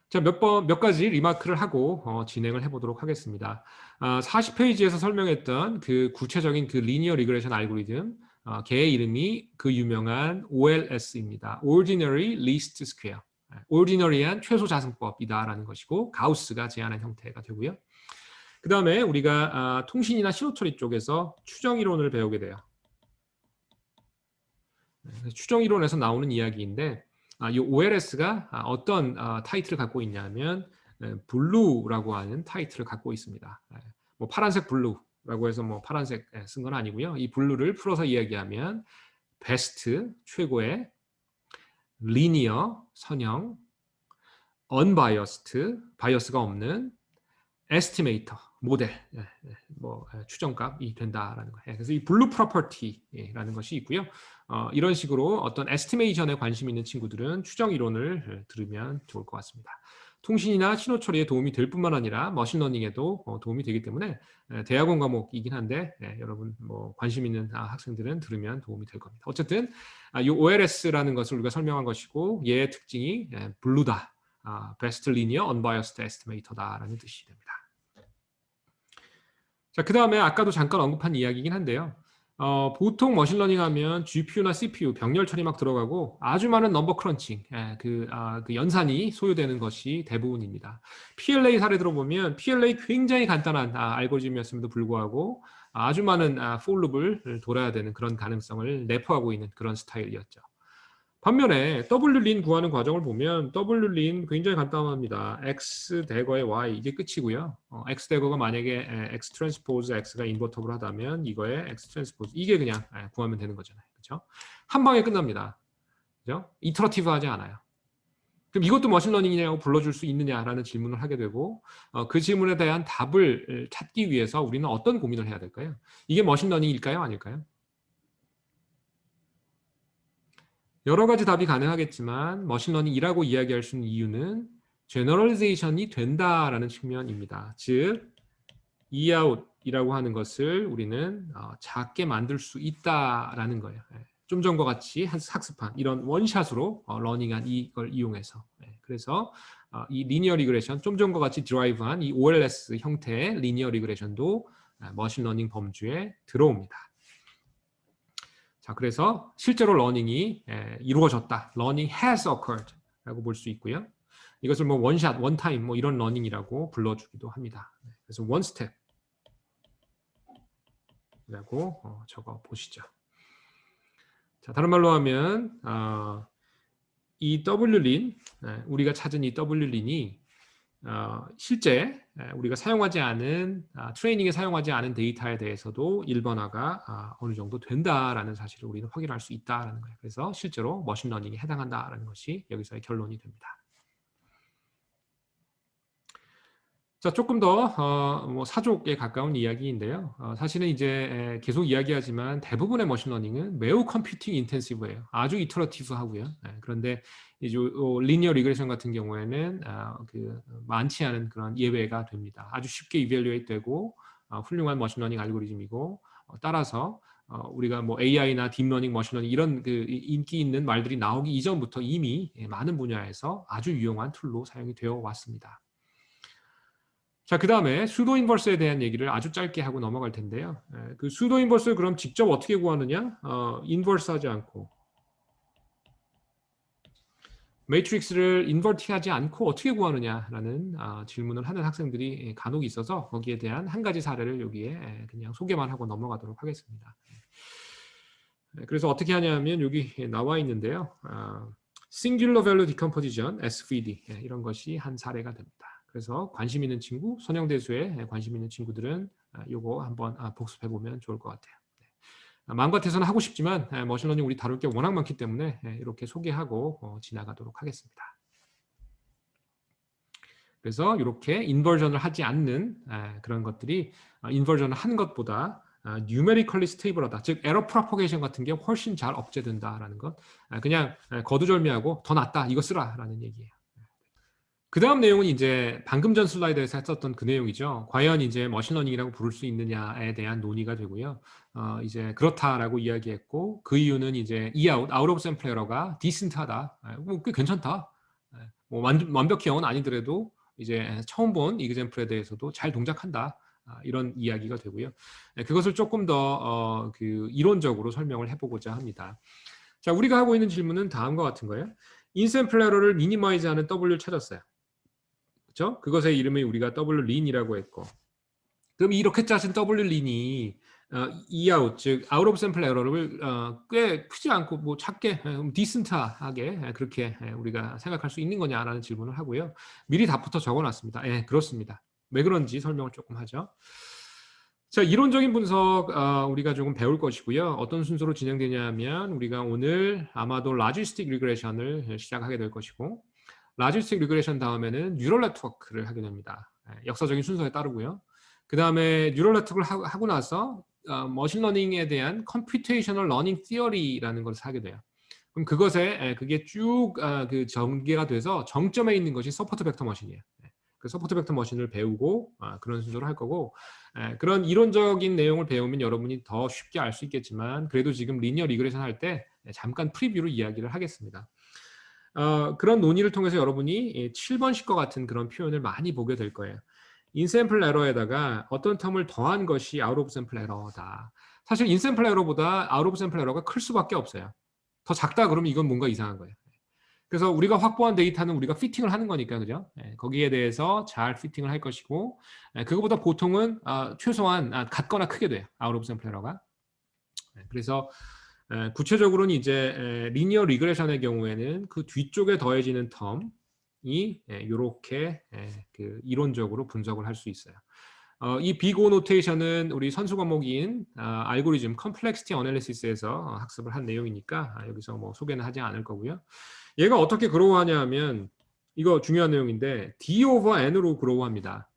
자, 몇 가지 리마크를 하고 진행을 해보도록 하겠습니다. 40페이지에서 설명했던 그 구체적인 그 리니어 리그레션 알고리즘, 걔의 이름이 그 유명한 OLS입니다. Ordinary Least Square. Ordinary한 최소 자승법이다라는 것이고 가우스가 제안한 형태가 되고요. 그 다음에 우리가 통신이나 신호처리 쪽에서 추정 이론을 배우게 돼요. 추정 이론에서 나오는 이야기인데 이 OLS가 어떤 타이틀을 갖고 있냐면 블루라고 하는 타이틀을 갖고 있습니다. 뭐 파란색 블루라고 해서 뭐 파란색 쓴 건 아니고요. 이 블루를 풀어서 이야기하면 베스트 최고의, 리니어 선형, unbiased 바이어스가 없는, 에스티메이터 모델 추정값이 된다라는 거예요. 그래서 이 블루 프로퍼티라는 것이 있고요. 이런 식으로 어떤 에스티메이션에 관심 있는 친구들은 추정 이론을 들으면 좋을 것 같습니다. 통신이나 신호 처리에 도움이 될 뿐만 아니라 머신러닝에도 도움이 되기 때문에 대학원 과목이긴 한데 여러분 뭐 관심 있는 학생들은 들으면 도움이 될 겁니다. 어쨌든 이 OLS라는 것을 우리가 설명한 것이고 얘의 특징이 블루다. Best Linear Unbiased Estimator다라는 뜻이 됩니다. 자, 그 다음에 아까도 잠깐 언급한 이야기이긴 한데요. 보통 머신러닝 하면 GPU나 CPU, 병렬 처리 막 들어가고 아주 많은 넘버 크런칭, 그 연산이 소요되는 것이 대부분입니다. PLA 사례 들어보면 PLA 굉장히 간단한 알고리즘이었음에도 불구하고 아주 많은 for loop을 돌아야 되는 그런 가능성을 내포하고 있는 그런 스타일이었죠. 반면에 W린 구하는 과정을 보면 W린 굉장히 간단합니다. X 대거의 Y 이게 끝이고요. X 대거가 만약에 X 트랜스포즈 X가 인버터블 하다면 이거의 X 트랜스포즈 이게 그냥 구하면 되는 거잖아요. 그렇죠? 한 방에 끝납니다. 그죠? 이터러티브 하지 않아요. 그럼 이것도 머신러닝이냐고 불러줄 수 있느냐라는 질문을 하게 되고 그 질문에 대한 답을 찾기 위해서 우리는 어떤 고민을 해야 될까요? 이게 머신러닝일까요? 아닐까요? 여러 가지 답이 가능하겠지만 머신러닝이라고 이야기할 수 있는 이유는 제너럴리제이션이 된다라는 측면입니다. 즉, 이아웃이라고 하는 것을 우리는 작게 만들 수 있다라는 거예요. 좀 전과 같이 학습한 이런 원샷으로 러닝한 이걸 이용해서 그래서 이 리니어 리그레션 좀 전과 같이 드라이브한 이 OLS 형태의 리니어 리그레션도 머신러닝 범주에 들어옵니다. 자, 그래서 실제로 러닝이 이루어졌다. Learning has occurred 라고 볼 수 있고요. 이것을 뭐 원샷, 원타임 뭐 이런 러닝이라고 불러주기도 합니다. 그래서 one step 라고 적어 보시죠. 자, 다른 말로 하면 이 W린, 우리가 찾은 이 W린이 실제 우리가 사용하지 않은 트레이닝에 사용하지 않은 데이터에 대해서도 일반화가 어느 정도 된다라는 사실을 우리는 확인할 수 있다라는 거예요. 그래서 실제로 머신러닝에 해당한다라는 것이 여기서의 결론이 됩니다. 자, 조금 더 뭐 사족에 가까운 이야기인데요. 사실은 이제 계속 이야기하지만 대부분의 머신러닝은 매우 컴퓨팅 인텐시브예요. 아주 이터러티브하고요. 그런데 이제 리니어 리그레션 같은 경우에는 그 많지 않은 그런 예외가 됩니다. 아주 쉽게 이밸류에이트 되고 훌륭한 머신러닝 알고리즘이고 따라서 우리가 뭐 AI나 딥러닝, 머신러닝 이런 그 인기 있는 말들이 나오기 이전부터 이미 많은 분야에서 아주 유용한 툴로 사용이 되어 왔습니다. 자, 그 다음에 수도 인버스에 대한 얘기를 아주 짧게 하고 넘어갈 텐데요. 그 수도 인버스를 그럼 직접 어떻게 구하느냐? 인버스 하지 않고 매트릭스를 인버팅하지 않고 어떻게 구하느냐라는 질문을 하는 학생들이 간혹 있어서 거기에 대한 한 가지 사례를 여기에 그냥 소개만 하고 넘어가도록 하겠습니다. 그래서 어떻게 하냐면 여기 나와 있는데요. Singular Value Decomposition, SVD 이런 것이 한 사례가 됩니다. 그래서 관심 있는 친구, 선형대수에 관심 있는 친구들은 이거 한번 복습해 보면 좋을 것 같아요. 마음 같아서는 하고 싶지만 머신러닝 우리 다룰 게 워낙 많기 때문에 이렇게 소개하고 지나가도록 하겠습니다. 그래서 이렇게 인버전을 하지 않는 그런 것들이 인버전을 하는 것보다 numerically stable하다. 즉 에러 프로포게이션 같은 게 훨씬 잘 억제된다라는 것. 그냥 거두절미하고 더 낫다. 이거 쓰라라는 얘기예요. 그 다음 내용은 이제 방금 전 슬라이드에서 했었던 그 내용이죠. 과연 이제 머신러닝이라고 부를 수 있느냐에 대한 논의가 되고요. 이제 그렇다라고 이야기했고 그 이유는 이제 out of sample error가 decent하다. 꽤 괜찮다. 뭐 완벽히 영어는 아니더라도 이제 처음 본 이그젬플에 대해서도 잘 동작한다. 이런 이야기가 되고요. 그것을 조금 더 그 이론적으로 설명을 해보고자 합니다. 자, 우리가 하고 있는 질문은 다음과 같은 거예요. 인센플레러를 미니마이즈하는 W를 찾았어요. 그렇죠? 그것의 이름이 우리가 W 린이라고 했고, 그럼 이렇게 짜진 W 린이 Eout, 즉 out of sample error를 꽤 크지 않고 뭐 작게 디센트하게 그렇게 우리가 생각할 수 있는 거냐라는 질문을 하고요. 미리 답부터 적어놨습니다. 예, 그렇습니다. 왜 그런지 설명을 조금 하죠. 자, 이론적인 분석 우리가 조금 배울 것이고요. 어떤 순서로 진행되냐 하면 우리가 오늘 아마도 라지스틱 리그레션을 시작하게 될 것이고, 라지스틱 리그레션 다음에는 뉴럴 네트워크를 하게 됩니다. 역사적인 순서에 따르고요. 그 다음에 뉴럴 네트워크를 하고 나서 머신러닝에 대한 컴퓨테이셔널 러닝 티어리라는 것을 하게 돼요. 그럼 그게 쭉 그 전개가 돼서 정점에 있는 것이 서포트 벡터 머신이에요. 그 서포트 벡터 머신을 배우고 그런 순서로 할 거고, 그런 이론적인 내용을 배우면 여러분이 더 쉽게 알 수 있겠지만, 그래도 지금 리니어 리그레션 할 때 잠깐 프리뷰로 이야기를 하겠습니다. 그런 논의를 통해서 여러분이 7번식과 같은 그런 표현을 많이 보게 될 거예요. 인샘플 에러에다가 어떤 텀을 더한 것이 아웃 오브 샘플 에러다. 사실 인샘플 에러보다 아웃 오브 샘플 에러가 클 수밖에 없어요. 더 작다 그러면 이건 뭔가 이상한 거예요. 그래서 우리가 확보한 데이터는 우리가 피팅을 하는 거니까, 그죠? 거기에 대해서 잘 피팅을 할 것이고, 그거보다 보통은 최소한 같거나 크게 돼요. 아웃 오브 샘플 에러가. 그래서 구체적으로는 이제 리니어 리그레션의 경우에는 그 뒤쪽에 더해지는 텀이 이렇게 그 이론적으로 분석을 할 수 있어요. 이 빅오 노테이션은 우리 선수 과목인 알고리즘 컴플렉시티 어널리시스에서 학습을 한 내용이니까 여기서 뭐 소개는 하지 않을 거고요. 얘가 어떻게 그로우하냐 하면 이거 중요한 내용인데 D over N으로 그로우합니다.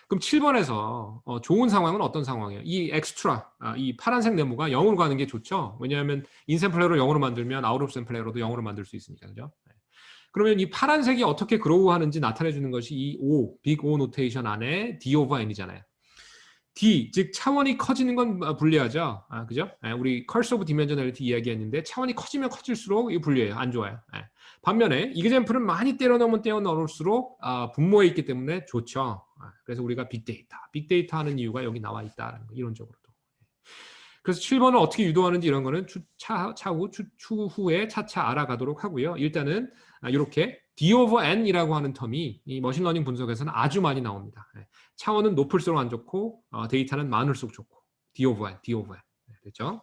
그럼 7번에서 좋은 상황은 어떤 상황이에요? 이 엑스트라, 이 파란색 네모가 0으로 가는 게 좋죠. 왜냐하면 인샘플레어를 0으로 만들면 아웃 오브 샘플레어도 0으로 만들 수 있으니까. 그죠? 그러면 이 파란색이 어떻게 그로우하는지 나타내 주는 것이 이 O, 빅 O 노테이션 안에 D over N이잖아요. D, 즉 차원이 커지는 건 불리하죠. 그죠? 우리 커스 오브 디멘저널리티 이야기했는데 차원이 커지면 커질수록 이거 불리해요. 안 좋아요. 반면에 이그젬플은 많이 때려 넣으면 때려 넣을수록 분모에 있기 때문에 좋죠. 그래서 우리가 빅데이터 하는 이유가 여기 나와 있다. 이론적으로도. 그래서 7번을 어떻게 유도하는지 이런 거는 추후에 차차 알아가도록 하고요. 일단은 이렇게 D over N이라고 하는 텀이 이 머신러닝 분석에서는 아주 많이 나옵니다. 차원은 높을수록 안 좋고 데이터는 많을수록 좋고 D over N. 됐죠?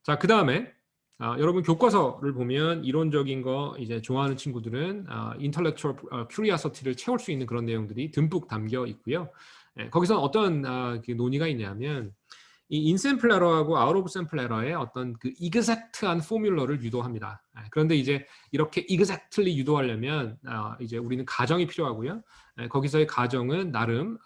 자, 그 다음에 여러분 교과서를 보면 이론적인 거 이제 좋아하는 친구들은 intellectual curiosity를 채울 수 있는 그런 내용들이 듬뿍 담겨 있고요. 거기서 어떤 그 논의가 있냐면 이 인샘플 에러하고 아웃 오브 샘플 에러의 어떤 그 이그젝트한 포뮬러를 유도합니다. 그런데 이제 이렇게 이그젝틀리 유도하려면 이제 우리는 가정이 필요하고요. 거기서의 가정은 나름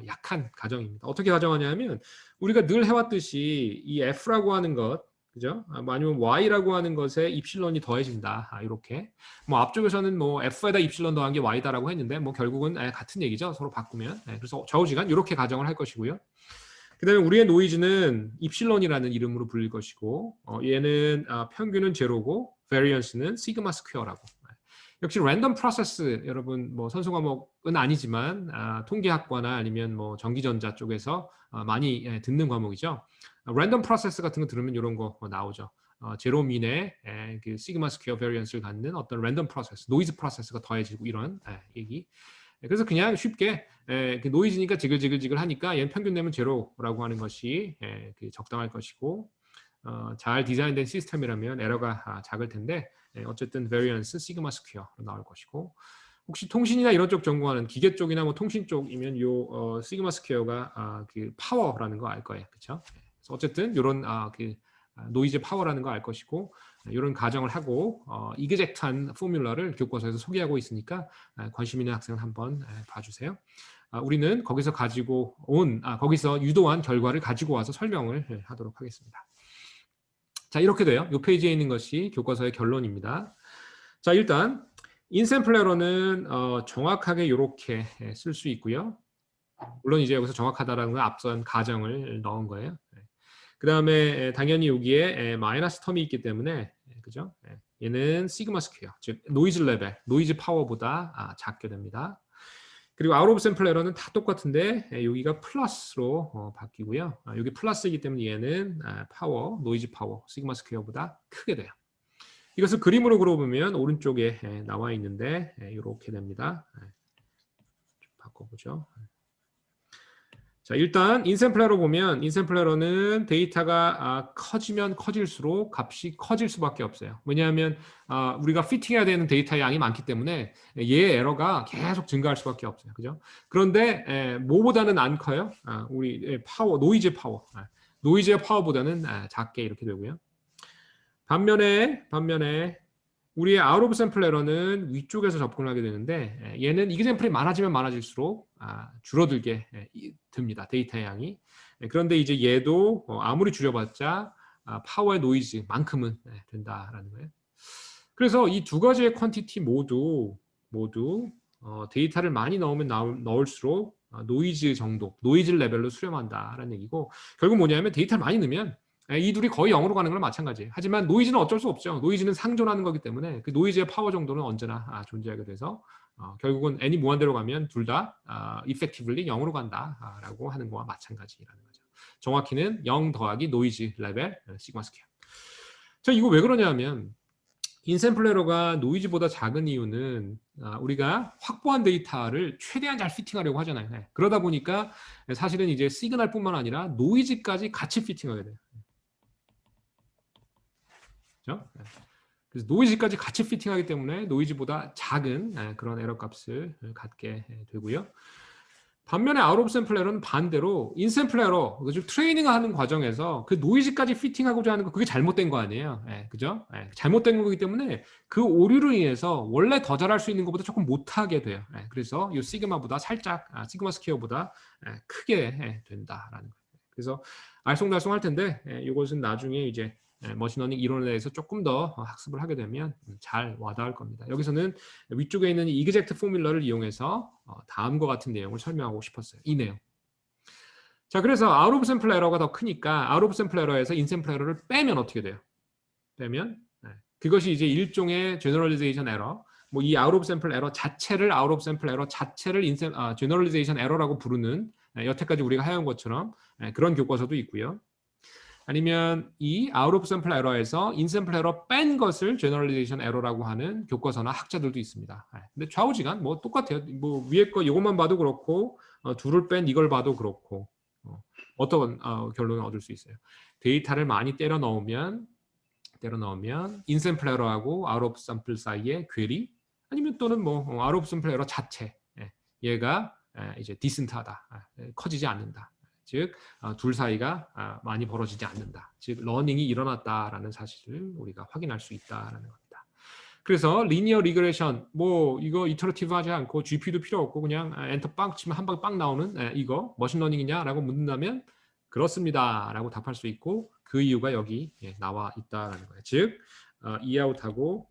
약한 가정입니다. 어떻게 가정하냐면 우리가 늘 해왔듯이 이 F라고 하는 것, 그죠? 아니면 Y라고 하는 것에 입실론이 더해진다. 이렇게. 뭐 앞쪽에서는 뭐 F에다 입실론 더한 게 Y다라고 했는데 뭐 결국은 같은 얘기죠. 서로 바꾸면. 그래서 좌우지간 이렇게 가정을 할 것이고요. 그 다음에 우리의 노이즈는 입실론이라는 이름으로 불릴 것이고 얘는 평균은 제로고 베리언스는 시그마 스퀘어라고. 역시 랜덤 프로세스 여러분 뭐 선수 과목은 아니지만 통계학과나 아니면 뭐 전기전자 쪽에서 많이 듣는 과목이죠. 랜덤 프로세스 같은 거 들으면 이런 거 나오죠. 제로민의 그 시그마 스퀘어 베리언스를 갖는 어떤 랜덤 프로세스, 노이즈 프로세스가 더해지고 이런 얘기. 그래서 그냥 쉽게 그 노이즈니까 지글지글 하니까 얘는 평균 내면 제로라고 하는 것이 적당할 것이고 잘 디자인된 시스템이라면 에러가 작을 텐데 어쨌든 variance 시그마 스퀘어로 나올 것이고 혹시 통신이나 이런 쪽 전공하는 기계 쪽이나 뭐 통신 쪽이면 요 시그마 스퀘어가 그 파워라는 거 알 거예요, 그렇죠? 그래서 어쨌든 이런 그 노이즈 파워라는 거 알 것이고 이런 가정을 하고 이그젝트한 포뮬러를 교과서에서 소개하고 있으니까 관심 있는 학생은 한번 봐주세요. 우리는 거기서 가지고 거기서 유도한 결과를 가지고 와서 설명을 하도록 하겠습니다. 자, 이렇게 돼요. 이 페이지에 있는 것이 교과서의 결론입니다. 자, 일단 인샘플 에러는 정확하게 이렇게 쓸 수 있고요. 물론 이제 여기서 정확하다라는 건 앞선 가정을 넣은 거예요. 그 다음에 당연히 여기에 마이너스 텀이 있기 때문에 그죠? 얘는 시그마 스퀘어, 즉 노이즈 레벨, 노이즈 파워보다 작게 됩니다. 그리고 아웃 오브 샘플 에러는 다 똑같은데 여기가 플러스로 바뀌고요. 여기 플러스이기 때문에 얘는 파워, 노이즈 파워, 시그마 스퀘어보다 크게 돼요. 이것을 그림으로 그려보면 오른쪽에 나와 있는데 이렇게 됩니다. 좀 바꿔보죠. 자, 일단 인샘플러로 보면 인샘플러는 데이터가 커지면 커질수록 값이 커질 수밖에 없어요. 왜냐하면 우리가 피팅해야 되는 데이터 양이 많기 때문에 얘의 에러가 계속 증가할 수밖에 없어요. 그죠? 그런데 뭐보다는 안 커요. 우리 파워, 노이즈 파워. 노이즈의 파워보다는 작게 이렇게 되고요. 반면에 우리의 아웃 오브 샘플 에러는 위쪽에서 접근을 하게 되는데 얘는 이그샘플이 많아지면 많아질수록 줄어들게 듭니다. 데이터의 양이. 그런데 이제 얘도 아무리 줄여봤자 파워의 노이즈만큼은 된다라는 거예요. 그래서 이 두 가지의 퀀티티 모두 데이터를 많이 넣으면 넣을수록 노이즈 정도, 노이즈 레벨로 수렴한다라는 얘기고 결국 뭐냐면 데이터를 많이 넣으면 이 둘이 거의 0으로 가는 거랑 마찬가지예요. 하지만 노이즈는 어쩔 수 없죠. 노이즈는 상존하는 거기 때문에 그 노이즈의 파워 정도는 언제나 존재하게 돼서 결국은 n이 무한대로 가면 둘 다 effectively 0으로 간다라고 하는 거와 마찬가지라는 거죠. 정확히는 0 더하기 노이즈 레벨 시그마 스퀘어. 자, 이거 왜 그러냐면 인샘플 에러가 노이즈보다 작은 이유는 우리가 확보한 데이터를 최대한 잘 피팅하려고 하잖아요. 그러다 보니까 사실은 이제 시그널뿐만 아니라 노이즈까지 같이 피팅하게 돼요. 그렇죠? 그래서 노이즈까지 같이 피팅하기 때문에 노이즈보다 작은 그런 에러 값을 갖게 되고요. 반면에 아웃 오브 샘플 에러는 반대로 인샘플 에러, 즉 트레이닝하는 과정에서 그 노이즈까지 피팅하고자 하는 거 그게 잘못된 거 아니에요. 그죠? 잘못된 거기 때문에 그 오류로 인해서 원래 더 잘할 수 있는 것보다 조금 못하게 돼요. 그래서 이 시그마보다 살짝 시그마 스퀘어보다 크게 된다라는 거예요. 그래서 알쏭달쏭 할 텐데 이것은 나중에 이제 머신러닝 이론에 대해서 조금 더 학습을 하게 되면 잘 와닿을 겁니다. 여기서는 위쪽에 있는 이 이그젝트 포뮬러를 이용해서 다음과 같은 내용을 설명하고 싶었어요. 이 내용. 자, 그래서 아웃 오브 샘플 에러가 더 크니까 아웃 오브 샘플 에러에서 인샘플 에러를 빼면 어떻게 돼요? 빼면 그것이 이제 일종의 제너럴리제이션 에러. 뭐 이 아웃 오브 샘플 에러 자체를 아웃 오브 샘플 에러 자체를 제너럴리제이션 에러라고 부르는 여태까지 우리가 해온 것처럼 그런 교과서도 있고요. 아니면 이 아웃 오브 샘플 에러에서 인샘플 에러 뺀 것을 제너럴리제이션 에러라고 하는 교과서나 학자들도 있습니다. 근데 좌우지간 뭐 똑같아요. 뭐 위에 거 이것만 봐도 그렇고 둘을 뺀 이걸 봐도 그렇고 어떤 결론을 얻을 수 있어요. 데이터를 많이 때려 넣으면 인샘플 에러하고 아웃 오브 샘플 사이의 괴리 아니면 또는 뭐 아웃 오브 샘플 에러 자체 얘가 이제 디센트하다, 커지지 않는다. 즉 둘 사이가 많이 벌어지지 않는다. 즉 러닝이 일어났다라는 사실을 우리가 확인할 수 있다라는 겁니다. 그래서 리니어 리그레션 뭐 이거 이터러티브 하지 않고 GP도 필요 없고 그냥 엔터 빵 치면 한 방에 빵 나오는 이거 머신러닝이냐라고 묻는다면 그렇습니다라고 답할 수 있고 그 이유가 여기 나와 있다라는 거예요. 즉 이아웃하고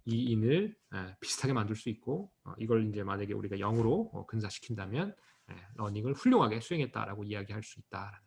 이인을 비슷하게 만들 수 있고 이걸 이제 만약에 우리가 0으로 근사시킨다면 러닝을 훌륭하게 수행했다라고 이야기할 수 있다라는